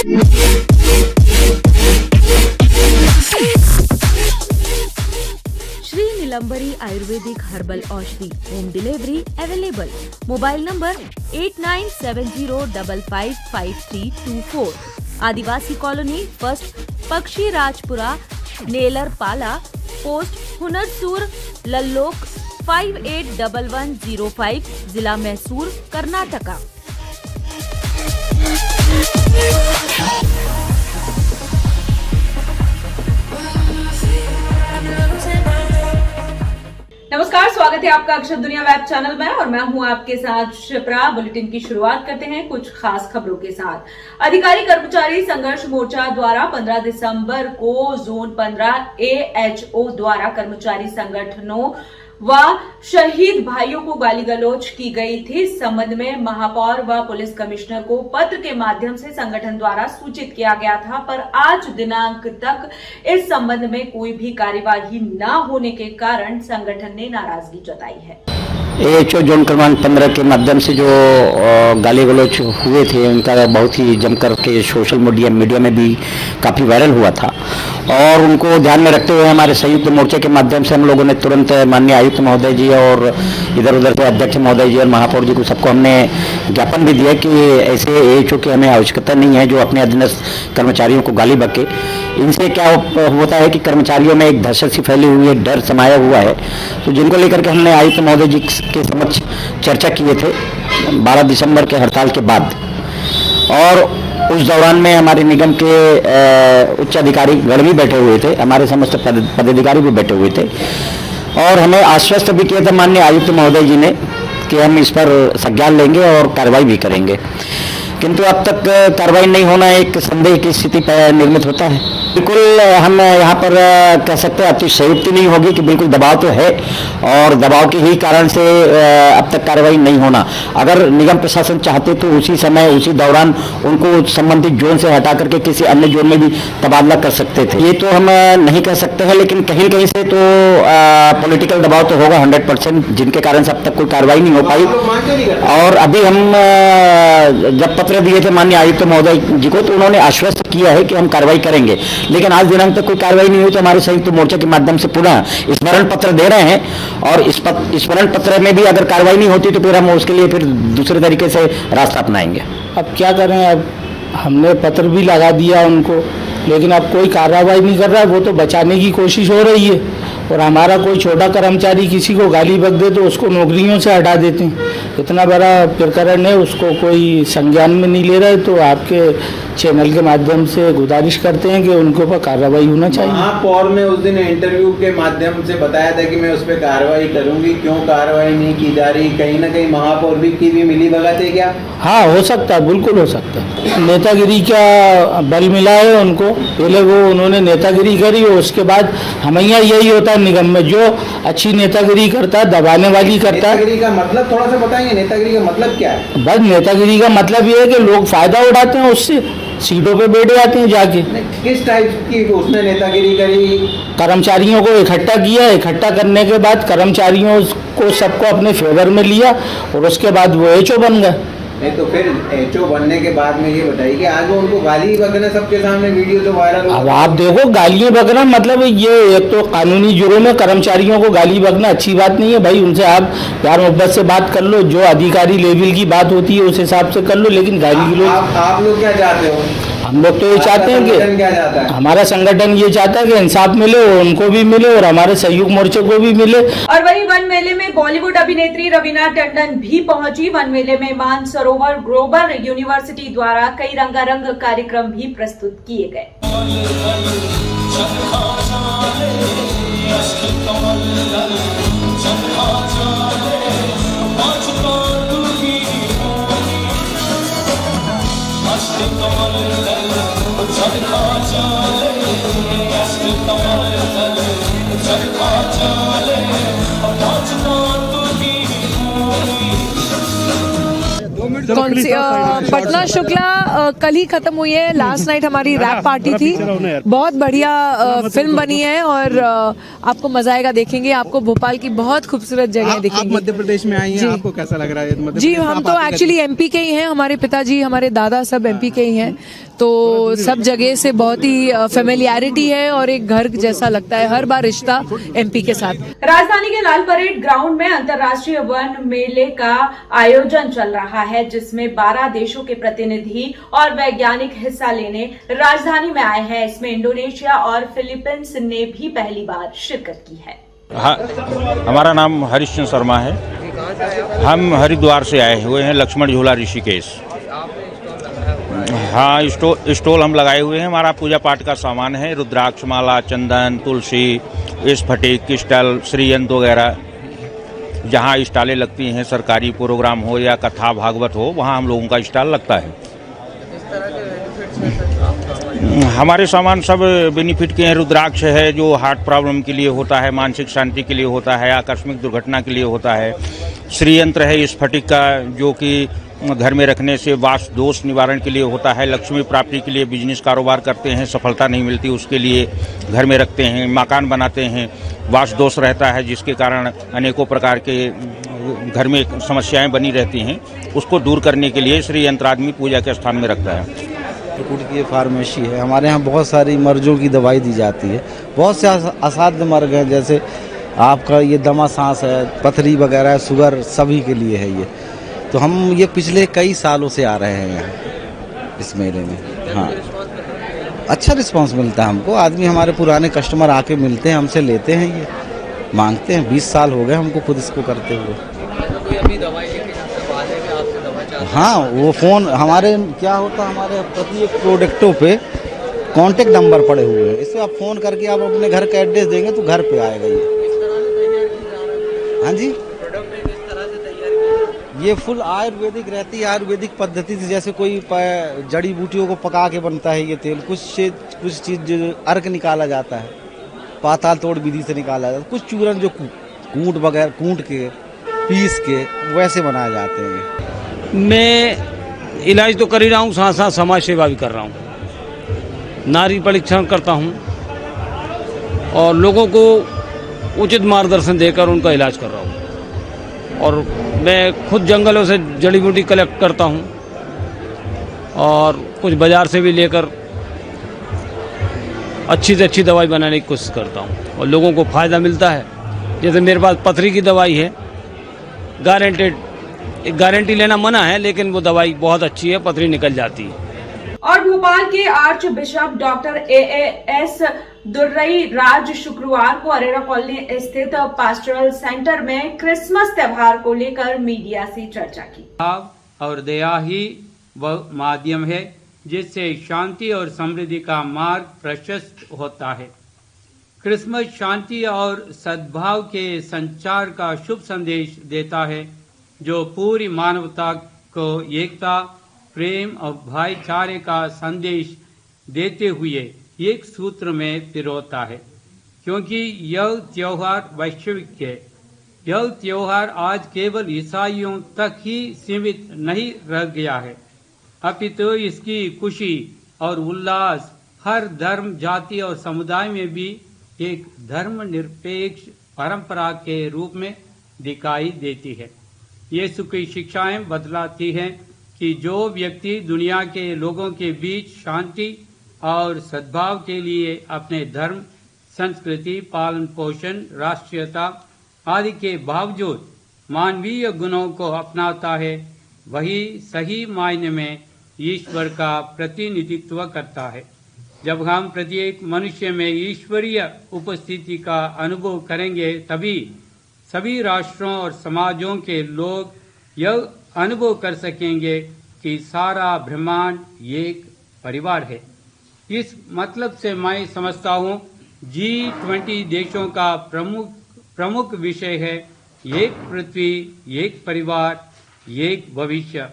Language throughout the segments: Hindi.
श्री नीलंबरी आयुर्वेदिक हर्बल औषधि home delivery available. Mobile number 8970555324। आदिवासी कॉलोनी फर्स्ट पक्षी राजपुरा नेलरपाला पोस्ट हुनरसूर लल्लोक 581105 जिला मैसूर कर्नाटका। नमस्कार, स्वागत है आपका अक्षर दुनिया वेब चैनल में और मैं हूं आपके साथ शिप्रा। बुलेटिन की शुरुआत करते हैं कुछ खास खबरों के साथ। अधिकारी कर्मचारी संघर्ष मोर्चा द्वारा 15 दिसंबर को जोन 15 AHO द्वारा कर्मचारी संगठनों व शहीद भाइयों को गाली गलौज की गई थी। इस संबंध में महापौर व पुलिस कमिश्नर को पत्र के माध्यम से संगठन द्वारा सूचित किया गया था, पर आज दिनांक तक इस संबंध में कोई भी कार्यवाही न होने के कारण संगठन ने नाराजगी जताई है। AHO जोन क्रमांक 15 के माध्यम से जो गाली गलौज हुए थे उनका बहुत ही जमकर के सोशल मीडिया में भी काफ़ी वायरल हुआ था और उनको ध्यान में रखते हुए हमारे संयुक्त मोर्चे के माध्यम से हम लोगों ने तुरंत माननीय आयुक्त महोदय जी और इधर उधर के अध्यक्ष महोदय जी और महापौर जी को सबको हमने ज्ञापन भी दिया कि ऐसे AHO की हमें आवश्यकता नहीं है जो अपने अधीनस्थ कर्मचारियों को गाली बके। इनसे क्या होता है कि कर्मचारियों में एक दहशत सी फैली हुई है, डर समाया हुआ है, तो जिनको लेकर के हमने आयुक्त महोदय जी के समक्ष चर्चा किए थे 12 दिसंबर के हड़ताल के बाद। और उस दौरान में हमारे निगम के उच्च अधिकारी गण भी बैठे हुए थे, हमारे समस्त पदाधिकारी भी बैठे हुए थे और हमें आश्वस्त भी किया था माननीय आयुक्त महोदय जी ने कि हम इस पर संज्ञान लेंगे और कार्रवाई भी करेंगे, किंतु अब तक कार्रवाई नहीं होना एक संदेह की स्थिति पर निर्मित होता है। बिल्कुल हम यहाँ पर कह सकते हैं अतिशयोक्ति नहीं होगी कि बिल्कुल दबाव तो है और दबाव के ही कारण से अब तक कार्रवाई नहीं होना। अगर निगम प्रशासन चाहते तो उसी समय उसी दौरान उनको संबंधित जोन से हटा करके किसी अन्य जोन में भी तबादला कर सकते थे। ये तो हम नहीं कह सकते हैं, लेकिन कहीं कहीं से तो पॉलिटिकल दबाव तो होगा 100%, जिनके कारण से अब तक कोई कार्रवाई नहीं हो पाई। और अभी हम जब पत्र दिए थे माननीय आयुक्त महोदय जी को तो उन्होंने आश्वस्त किया है कि हम कार्रवाई करेंगे, लेकिन आज दिनांक तक कोई कार्रवाई नहीं हुई तो हमारे संयुक्त मोर्चा के माध्यम से पुनः स्मरण पत्र दे रहे हैं और इस स्मरण पत्र में भी अगर कार्रवाई नहीं होती तो फिर हम उसके लिए फिर दूसरे तरीके से रास्ता अपनाएंगे। अब क्या करें, अब हमने पत्र भी लगा दिया उनको, लेकिन अब कोई कार्रवाई नहीं कर रहा है। वो तो बचाने की कोशिश हो रही है और हमारा कोई छोटा कर्मचारी किसी को गाली बक दे तो उसको नौकरियों से हटा देते हैं। इतना बड़ा प्रकरण है, उसको कोई संज्ञान में नहीं ले रहे, तो आपके चैनल के माध्यम से गुजारिश करते हैं कि उनके ऊपर कार्रवाई होना चाहिए। महापौर ने उस दिन इंटरव्यू के माध्यम से बताया था कि मैं उस पर कार्रवाई करूंगी, क्यों कार्रवाई नहीं की जा रही? कहीं ना कहीं महापौर की भी मिली भगत है क्या? हाँ, हो सकता है, बिल्कुल हो सकता है। नेतागिरी का बल मिला है उनको, पहले वो उन्होंने नेतागिरी करी और उसके बाद हमें यही होता है निगम में, जो अच्छी नेतागिरी करता है दबाने वाली करता है। नेतागिरी का मतलब थोड़ा सा बताएंगे, नेतागिरी का मतलब क्या है? बस नेतागिरी का मतलब ये है कि लोग फायदा उठाते हैं, उससे सीटों पे बैठ जाते हैं जाके। किस टाइप की उसने नेतागिरी करी? कर्मचारियों को इकट्ठा किया, इकट्ठा करने के बाद कर्मचारियों को सबको अपने फेवर में लिया और उसके बाद वो HO बन गए। नहीं तो फिर HO बनने के बाद में ये बताइए कि आज वो उनको गाली बकना सबके सामने वीडियो तो वायरल हो। अब आप देखो, गालियां बकना मतलब ये एक तो कानूनी जुर्म है, कर्मचारियों को गाली बकना अच्छी बात नहीं है भाई। उनसे आप प्यार मोहब्बत से बात कर लो, जो अधिकारी लेवल की बात होती है उस हिसाब से कर लो, लेकिन गाली आप लोग क्या चाहते हो? हम लोग तो ये चाहते हैं कि क्या चाहता है? हमारा संगठन ये चाहता है कि इंसाफ मिले और उनको भी मिले और हमारे संयुक्त मोर्चे को भी मिले। और वहीं वन मेले में बॉलीवुड अभिनेत्री रवीना टंडन भी पहुंची। वन मेले में मानसरोवर ग्लोबल यूनिवर्सिटी द्वारा कई रंगारंग कार्यक्रम भी प्रस्तुत किए गए। कौन सी पटना शुक्ला कल ही खत्म हुई है। लास्ट नाइट हमारी रैप पार्टी थी, बहुत बढ़िया फिल्म बनी है और आपको मजा आएगा, देखेंगे। आपको भोपाल की बहुत खूबसूरत जगह दिखेंगी। आप मध्य प्रदेश में आई हैं, आपको कैसा लग रहा है? जी, हम तो एक्चुअली एमपी के ही हैं, हमारे पिताजी हमारे दादा सब एमपी के ही हैं, तो सब जगह से बहुत ही फेमिलियरिटी है और एक घर जैसा लगता है हर बार रिश्ता एमपी के साथ। राजधानी के लाल परेड ग्राउंड में अंतर्राष्ट्रीय वन मेले का आयोजन चल रहा है, जिसमें 12 देशों के प्रतिनिधि और वैज्ञानिक हिस्सा लेने राजधानी में आए हैं। इसमें इंडोनेशिया और फिलीपींस ने भी पहली बार शिरकत की है। हाँ, हमारा नाम हरीश शर्मा है। हम हरिद्वार से आए हुए हैं, लक्ष्मण झूला ऋषिकेश। हाँ, स्टॉल हम लगाए हुए हैं। हमारा पूजा पाठ का सामान है, रुद्राक्ष माला, चंदन, तुलसी, स्फटिक, क्रिस्टल, श्रीयंत्र वगैरह। जहाँ स्टॉलें लगती हैं, सरकारी प्रोग्राम हो या कथा भागवत हो, वहाँ हम लोगों का स्टॉल लगता है। हमारे सामान सब बेनिफिट के हैं। रुद्राक्ष है जो हार्ट प्रॉब्लम के लिए होता है, मानसिक शांति के लिए होता है, आकस्मिक दुर्घटना के लिए होता है। श्रीयंत्र है स्फटिक का, जो कि घर में रखने से वास्तु दोष निवारण के लिए होता है। लक्ष्मी प्राप्ति के लिए, बिजनेस कारोबार करते हैं, सफलता नहीं मिलती, उसके लिए घर में रखते हैं। मकान बनाते हैं, वास्तु दोष रहता है, जिसके कारण अनेकों प्रकार के घर में समस्याएं बनी रहती हैं, उसको दूर करने के लिए श्रीयंत्र आदमी पूजा के स्थान में रखता है। त्रिकुट की फार्मेसी है, हमारे यहाँ बहुत सारी मर्जों की दवाई दी जाती है। बहुत से असाध्य मर्ग हैं, जैसे आपका ये दमा सांस है, पथरी वगैरह है, शुगर, सभी के लिए है ये। तो हम ये पिछले कई सालों से आ रहे हैं यहाँ इस मेले में। हाँ, अच्छा रिस्पांस मिलता है हमको। आदमी हमारे पुराने कस्टमर आके मिलते हैं, हमसे लेते हैं, ये मांगते हैं। 20 साल हो गए हमको खुद इसको करते हुए। हाँ, वो फ़ोन हमारे क्या होता है, हमारे प्रति एक प्रोडक्टों पे कांटेक्ट नंबर पड़े हुए हैं। इससे आप फ़ोन करके आप अपने घर का एड्रेस देंगे तो घर पे आएगा ये। हाँ जी, ये फुल आयुर्वेदिक रहती है, आयुर्वेदिक पद्धति से। जैसे कोई जड़ी बूटियों को पका के बनता है ये तेल। कुछ चीज़ अर्क निकाला जाता है, पाताल तोड़ विधि से निकाला जाता है। कुछ चूरन जो कूट के पीस के वैसे बनाए जाते हैं। मैं इलाज तो कर ही रहा हूँ, साथ साथ समाज सेवा भी कर रहा हूँ। नारी परीक्षण करता हूँ और लोगों को उचित मार्गदर्शन देकर उनका इलाज कर रहा हूँ। और मैं खुद जंगलों से जड़ी बूटी कलेक्ट करता हूँ और कुछ बाज़ार से भी लेकर अच्छी से अच्छी दवाई बनाने की कोशिश करता हूँ और लोगों को फ़ायदा मिलता है। जैसे मेरे पास पथरी की दवाई है, गारंटी लेना मना है, लेकिन वो दवाई बहुत अच्छी है, पथरी निकल जाती है। और भोपाल के आर्च बिशप डॉक्टर एएस दुर्रई राज शुक्रवार को अरेरा कॉलोनी स्थित पास्टरल सेंटर में क्रिसमस त्योहार को लेकर मीडिया से चर्चा की। और दया ही वह माध्यम है जिससे शांति और समृद्धि का मार्ग प्रशस्त होता है। क्रिसमस शांति और सद्भाव के संचार का शुभ संदेश देता है, जो पूरी मानवता को एकता, प्रेम और भाईचारे का संदेश देते हुए एक सूत्र में पिरोता है। क्योंकि यह त्योहार वैश्विक है। यह त्योहार आज केवल ईसाइयों तक ही सीमित नहीं रह गया है, अपितु इसकी खुशी और उल्लास हर धर्म, जाति और समुदाय में भी एक धर्मनिरपेक्ष परंपरा के रूप में दिखाई देती है। यीशु की शिक्षाएं बतलाती हैं कि जो व्यक्ति दुनिया के लोगों के बीच शांति और सद्भाव के लिए अपने धर्म, संस्कृति, पालन पोषण, राष्ट्रीयता आदि के बावजूद मानवीय गुणों को अपनाता है, वही सही मायने में ईश्वर का प्रतिनिधित्व करता है। जब हम प्रत्येक मनुष्य में ईश्वरीय उपस्थिति का अनुभव करेंगे, तभी सभी राष्ट्रों और समाजों के लोग यह अनुभव कर सकेंगे कि सारा ब्रह्मांड एक परिवार है। इस मतलब से मैं समझता हूँ G20 देशों का प्रमुख विषय है एक पृथ्वी, एक परिवार, एक भविष्य।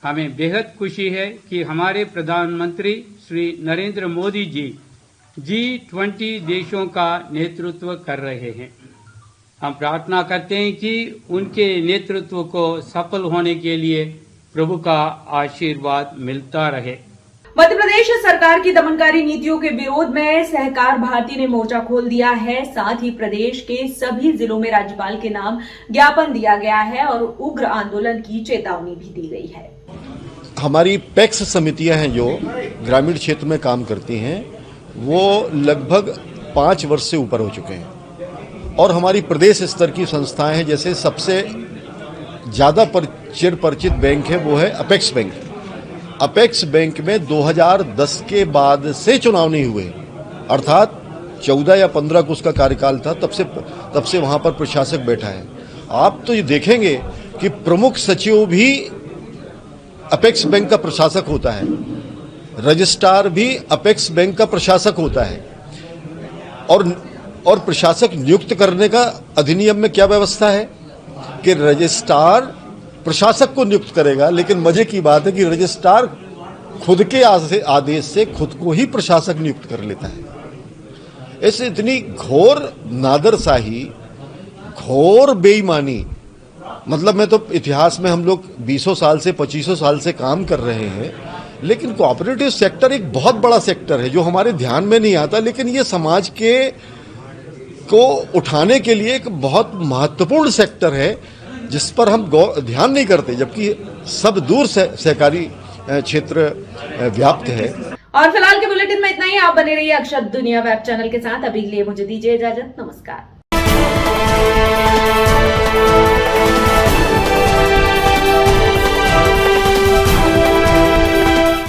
हमें बेहद खुशी है कि हमारे प्रधानमंत्री श्री नरेंद्र मोदी जी G20 देशों का नेतृत्व कर रहे हैं। हम प्रार्थना करते हैं कि उनके नेतृत्व को सफल होने के लिए प्रभु का आशीर्वाद मिलता रहे। मध्य प्रदेश सरकार की दमनकारी नीतियों के विरोध में सहकार भारती ने मोर्चा खोल दिया है। साथ ही प्रदेश के सभी जिलों में राज्यपाल के नाम ज्ञापन दिया गया है और उग्र आंदोलन की चेतावनी भी दी गई है। हमारी पैक्स समितियां हैं जो ग्रामीण क्षेत्र में काम करती हैं, वो लगभग 5 वर्ष से ऊपर हो चुके हैं। और हमारी प्रदेश स्तर की संस्थाएं हैं, जैसे सबसे ज़्यादा चिर परिचित बैंक है वो है अपेक्स बैंक। अपेक्स बैंक में 2010 के बाद से चुनाव नहीं हुए, अर्थात 14 या 15 को उसका कार्यकाल था, तब से वहाँ पर प्रशासक बैठा है। आप तो ये देखेंगे कि प्रमुख सचिव भी अपेक्स बैंक का प्रशासक होता है, रजिस्ट्रार भी अपेक्स बैंक का प्रशासक होता है। और प्रशासक नियुक्त करने का अधिनियम में क्या व्यवस्था है कि रजिस्ट्रार प्रशासक को नियुक्त करेगा, लेकिन मजे की बात है कि रजिस्ट्रार खुद के आदेश से खुद को ही प्रशासक नियुक्त कर लेता है। ऐसे इतनी घोर नादरशाही, घोर बेईमानी, मतलब मैं तो इतिहास में हम लोग 20 साल से 25 साल से काम कर रहे हैं, लेकिन कोऑपरेटिव सेक्टर एक बहुत बड़ा सेक्टर है जो हमारे ध्यान में नहीं आता, लेकिन ये समाज को उठाने के लिए एक बहुत महत्वपूर्ण सेक्टर है जिस पर हम ध्यान नहीं करते, जबकि सब दूर से सहकारी क्षेत्र व्याप्त है। और फिलहाल के बुलेटिन में इतना ही। आप बने रहिए अक्षर दुनिया वेब चैनल के साथ। अभी के लिए मुझे दीजिए इजाजत। नमस्कार।